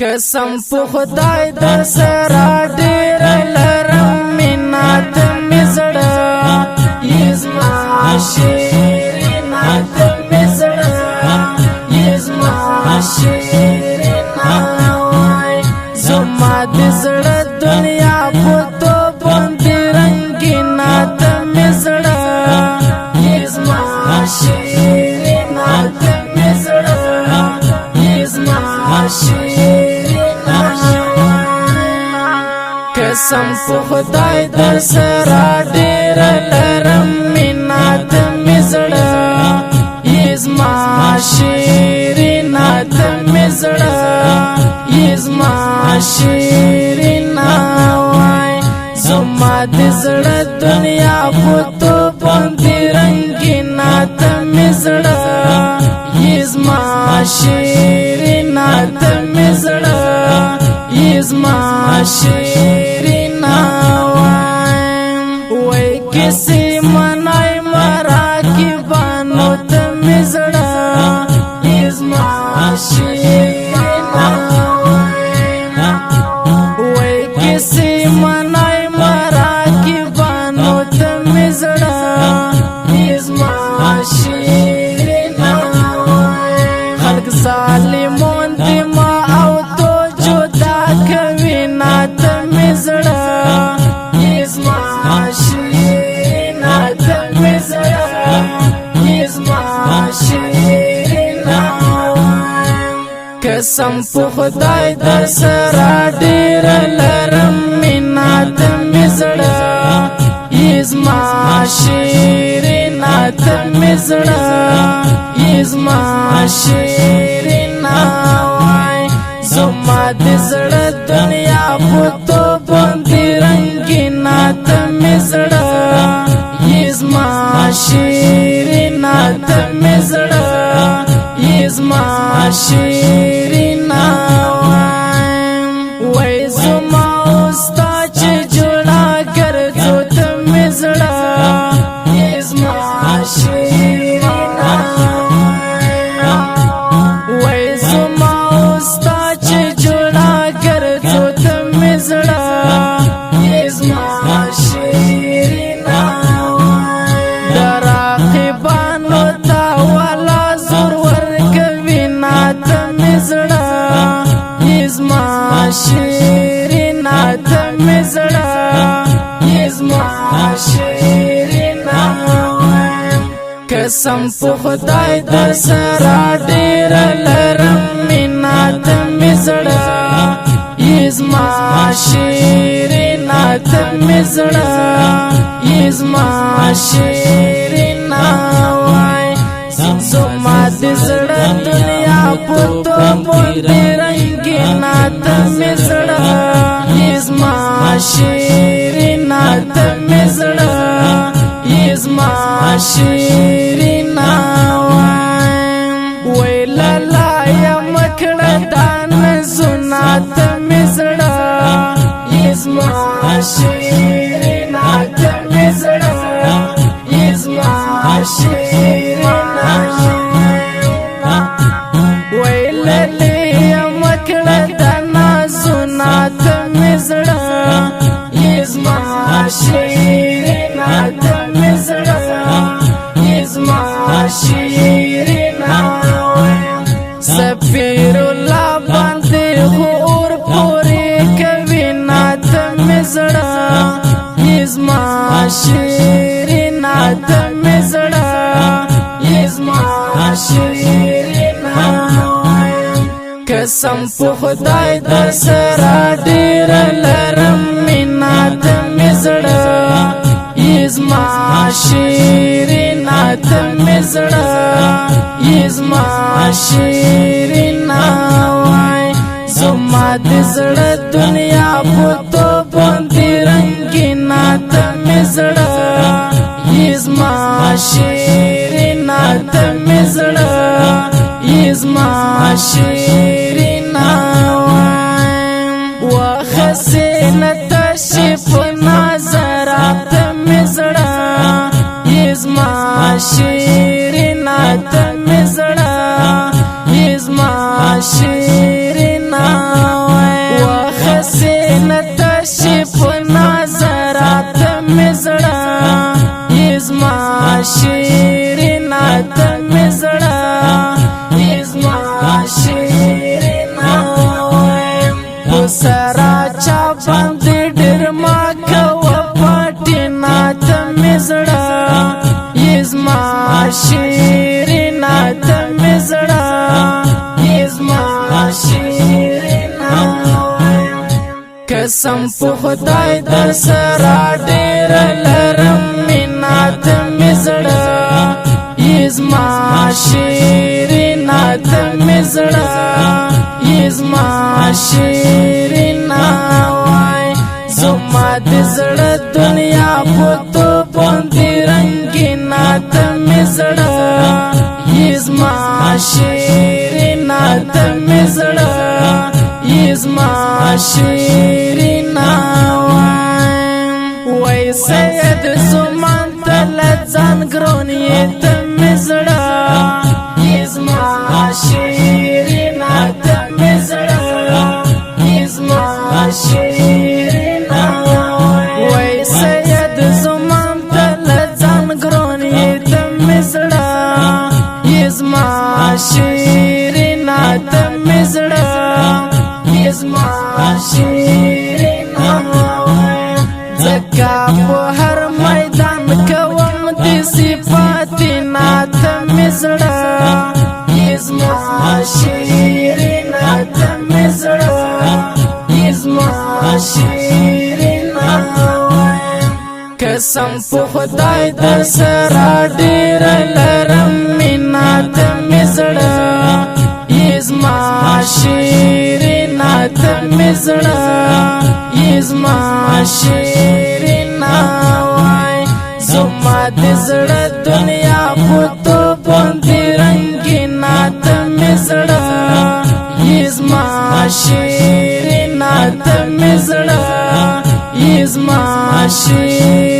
قسم په خدای در سره ډېر لرم مینات مې زړه یزما شیرینا ته مې زړه یزما شیرینا وای زما د زړه دنیا په تو باندې رنګینا ته مې زړه یزما شیرینا ته مې زړه یزما شیرینا قسم په خدای در سره ډېر لرم مینات مې زړه یزما شیرینا ته مې زړه یزما شیرینا وای زما د زړه دنیا په تو باندې رنګینا ته مې زړه یزما شیرینا ته مې زړه یزما شیرینا وای کسی منای مرا کی بانو ته مې زړه یزما شیرینا وای کسی منای مرا کی بانو ته مې زړه یزما شیرینا خلق ظالمون دی ما او تو جدا کوي نا ته مې زړه یزما شیرینا ته مې زړه یزما شیرینا قسم په خدای در سره ډېر لرم مینات مې زړه یزما شیرینا ته مې زړه یزما شیرینا وای زما د زړه دنیا په تو باندې رنګینا ته مې زړه یزما شیرینا ته مې زړه یزما شیرینا وای زما ستا چې جوړا ګرځو ته مې زړه یزما شیرینا وای زما ستا چې جوړا ګرځو ته مې زړه یزما شیرینا دراقبانو تا والا زور ورکوي نا ته مې زړه یزما شیرینا ته مې زړه یزما شیرینا قسم په خدای در سره ډېر لرم مینات مې زړه یزما شیرینا ته مې زړه یزما شیرینا وای زما د زړه دنیا په تو باندې رنګینا ته مې زړه یزما شیرینا ته مې زړه یزما شیرینا وای لالا یا مکړه دان زنا ته مې زړه یزما شیرینا ته مې زړه یزما شیرینا وای لالا یا مکړه دان زنا ته مې زړه یزما شیرینا ته مې زړه یزما شیرینا سفیر الله باندې اور پورې کوي نا ته مې زړه یزما شیرینا ته مې زړه یزما شیرینا قسم په خدای در سره ډېر لرم مینات مې زړه یزما شیرینا ته مې زړه یزما شیرینا وای زما د زړه دنیا په تو باندې رنګینا ته مې زړه یزما شیرینا ته مې زړه یزما شیرینا وای حسینه تشریف نظرات مې زړه یزما شیرینا ته مې زړه یزما شیرینا سرا چا باندې ډېر ما کوه پټینا ته مې زړه یزما شیرینا ته مې زړه یزما شیرینا قسم په خدای در سره ډېر لرم مینا ته مې زړه یزما شیرینا ته مې زړه یزما شیرینا وای زما د زړه دنیا په تو باندې رنګینا ته مې زړه یزما شیرینا ته مې زړه یزما شیرینا وای سید زمان تل ځان ګرون یې ته مې زړه یزما شیرینا ته مې زړه یزما شیرینا وای سید زمان تل ځان ګرون یې ته مې زړه یزما شیرینا ته مې زړه یزما شیرینا زکا په هر میدان کوم دې صفاتینا ته مې زړه یزما شیرینا ته مې زړه یزما شیرینا قسم په خدای در سره ډېر لرم مینا ته مې زړه یزما شیرینا ته مې زړه یزما شیرینا وای زما د زړه دنیا په تو باندې رنګینا ته مې زړه یزما شیرینا ته مې زړه یزما شیرینا